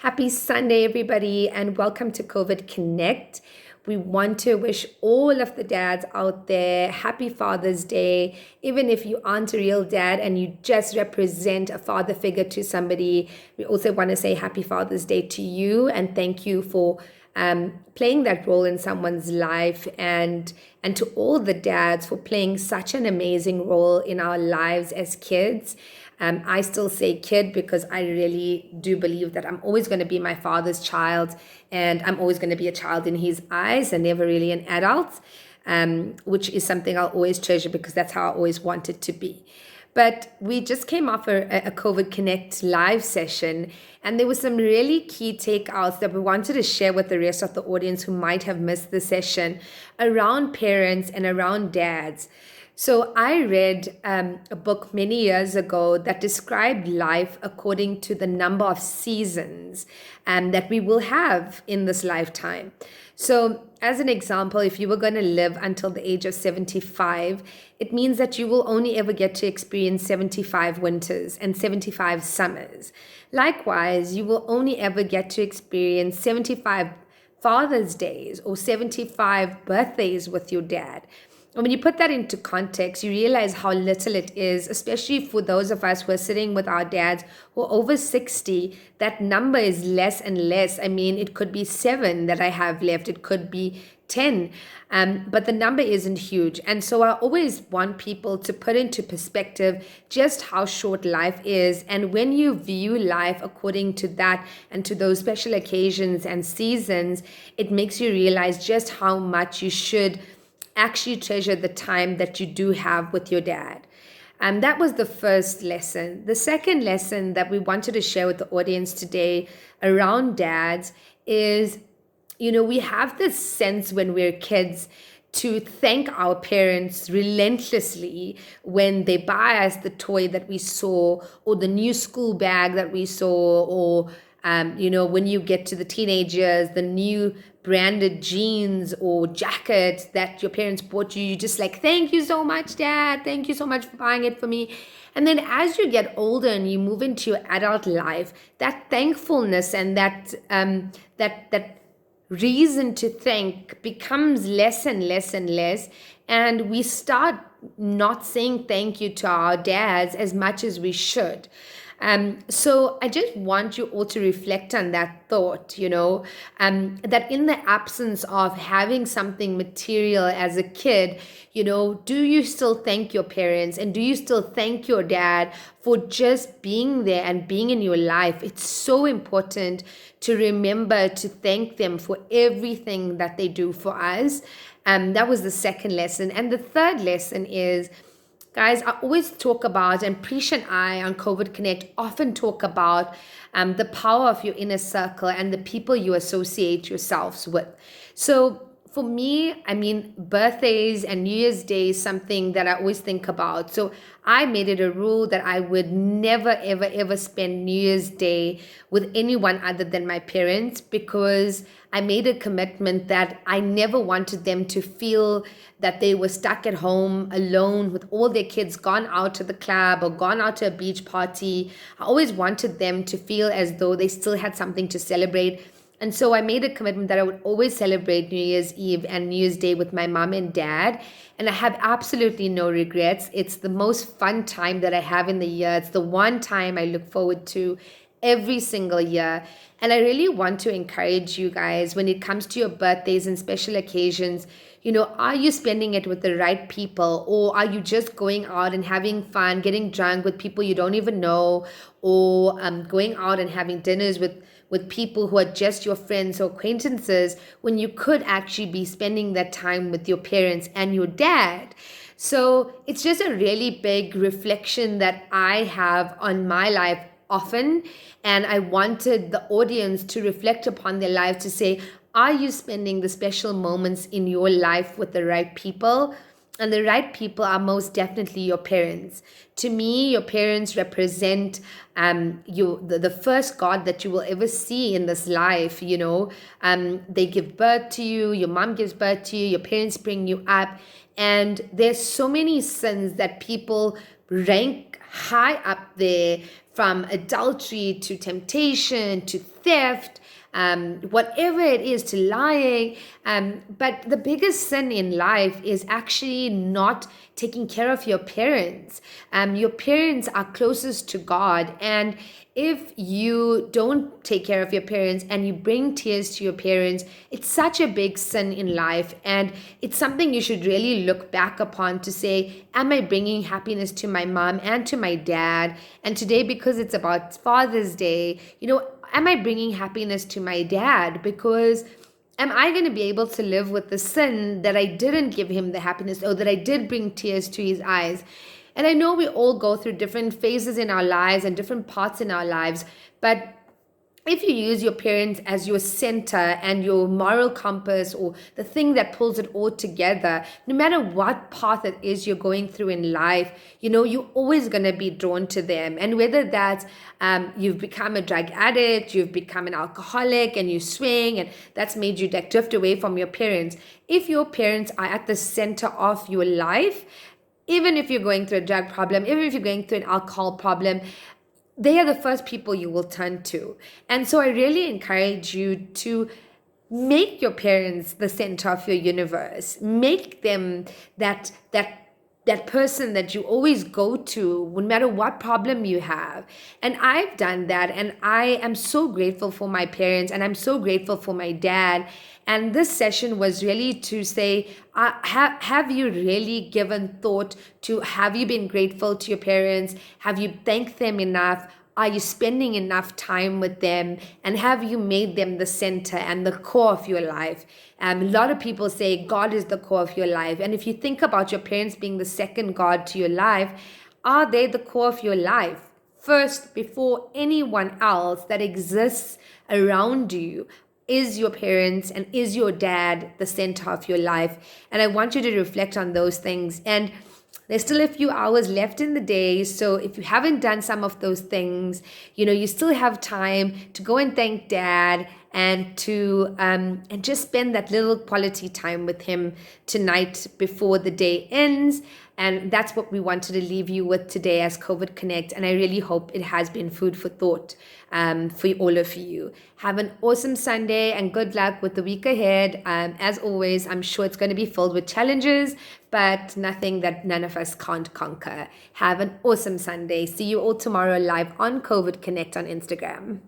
Happy Sunday, everybody, and welcome to COVID Connect. We want to wish all of the dads out there happy Father's Day. Even if you aren't a real dad and you just represent a father figure to somebody, we also want to say happy Father's Day to you and thank you for playing that role in someone's life, and to all the dads for playing such an amazing role in our lives as kids. I still say kid because I really do believe that I'm always going to be my father's child, and I'm always going to be a child in his eyes and never really an adult, which is something I'll always treasure because that's how I always wanted to be. But we just came off a COVID Connect live session, and there were some really key takeouts that we wanted to share with the rest of the audience who might have missed the session around parents and around dads. So I read a book many years ago that described life according to the number of seasons that we will have in this lifetime. So as an example, if you were going to live until the age of 75, it means that you will only ever get to experience 75 winters and 75 summers. Likewise, you will only ever get to experience 75 Father's Days or 75 birthdays with your dad. And when you put that into context, you realize how little it is, especially for those of us who are sitting with our dads who are over 60. That number is less and less. I mean, it could be 7 that I have left. It could be 10. But the number isn't huge. And so I always want people to put into perspective just how short life is. And when you view life according to that and to those special occasions and seasons, it makes you realize just how much you should actually treasure the time that you do have with your dad. And that was the first lesson. The second lesson that we wanted to share with the audience today around dads is, we have this sense when we're kids to thank our parents relentlessly when they buy us the toy that we saw or the new school bag that we saw, or when you get to the teenage years, the new branded jeans or jacket that your parents bought you, you just like, thank you so much, Dad. Thank you so much for buying it for me. And then as you get older and you move into your adult life, that thankfulness and that reason to thank becomes less and less and less. And we start not saying thank you to our dads as much as we should. So I just want you all to reflect on that thought, that in the absence of having something material as a kid, do you still thank your parents and do you still thank your dad for just being there and being in your life? It's so important to remember to thank them for everything that they do for us. That was the second lesson. And the third lesson is, guys, I always talk about, and Preesh and I on COVID Connect often talk about the power of your inner circle and the people you associate yourselves with. So for me, birthdays and New Year's Day is something that I always think about. So I made it a rule that I would never, ever, ever spend New Year's Day with anyone other than my parents, because I made a commitment that I never wanted them to feel that they were stuck at home alone with all their kids gone out to the club or gone out to a beach party. I always wanted them to feel as though they still had something to celebrate. And so I made a commitment that I would always celebrate New Year's Eve and New Year's Day with my mom and dad. And I have absolutely no regrets. It's the most fun time that I have in the year. It's the one time I look forward to every single year. And I really want to encourage you guys when it comes to your birthdays and special occasions, are you spending it with the right people, or are you just going out and having fun, getting drunk with people you don't even know, or going out and having dinners with people who are just your friends or acquaintances when you could actually be spending that time with your parents and your dad? So it's just a really big reflection that I have on my life often, and I wanted the audience to reflect upon their lives to say, are you spending the special moments in your life with the right people? And the right people are most definitely your parents. To me, your parents represent the first God that you will ever see in this life. They give birth to you, your mom gives birth to you, your parents bring you up. And there's so many sins that people rank high up there from adultery to temptation to theft, whatever it is, to lying. But the biggest sin in life is actually not taking care of your parents. Your parents are closest to God. And if you don't take care of your parents and you bring tears to your parents, it's such a big sin in life. And it's something you should really look back upon to say, am I bringing happiness to my mom and to my dad? And today, because it's about Father's Day, am I bringing happiness to my dad? Because am I going to be able to live with the sin that I didn't give him the happiness, or that I did bring tears to his eyes? And I know we all go through different phases in our lives and different parts in our lives, but if you use your parents as your center and your moral compass, or the thing that pulls it all together, no matter what path it is you're going through in life, you're always going to be drawn to them. And whether that's you've become a drug addict, you've become an alcoholic, and you swing, and that's made you drift away from your parents. If your parents are at the center of your life, even if you're going through a drug problem, even if you're going through an alcohol problem, they are the first people you will turn to. And so I really encourage you to make your parents the center of your universe. Make them that person that you always go to no matter what problem you have. And I've done that, and I am so grateful for my parents, and I'm so grateful for my dad. And this session was really to say, have you really given thought to, have you been grateful to your parents? Have you thanked them enough? Are you spending enough time with them? And have you made them the center and the core of your life? A lot of people say God is the core of your life. And if you think about your parents being the second God to your life, are they the core of your life? First, before anyone else that exists around you, is your parents and is your dad the center of your life? And I want you to reflect on those things. And there's still a few hours left in the day. So if you haven't done some of those things, you still have time to go and thank dad, and to and just spend that little quality time with him tonight before the day ends. And that's what we wanted to leave you with today as COVID Connect. And I really hope it has been food for thought for all of you. Have an awesome Sunday, and good luck with the week ahead. As always, I'm sure it's going to be filled with challenges, but nothing that none of us can't conquer. Have an awesome Sunday. See you all tomorrow live on COVID Connect on Instagram.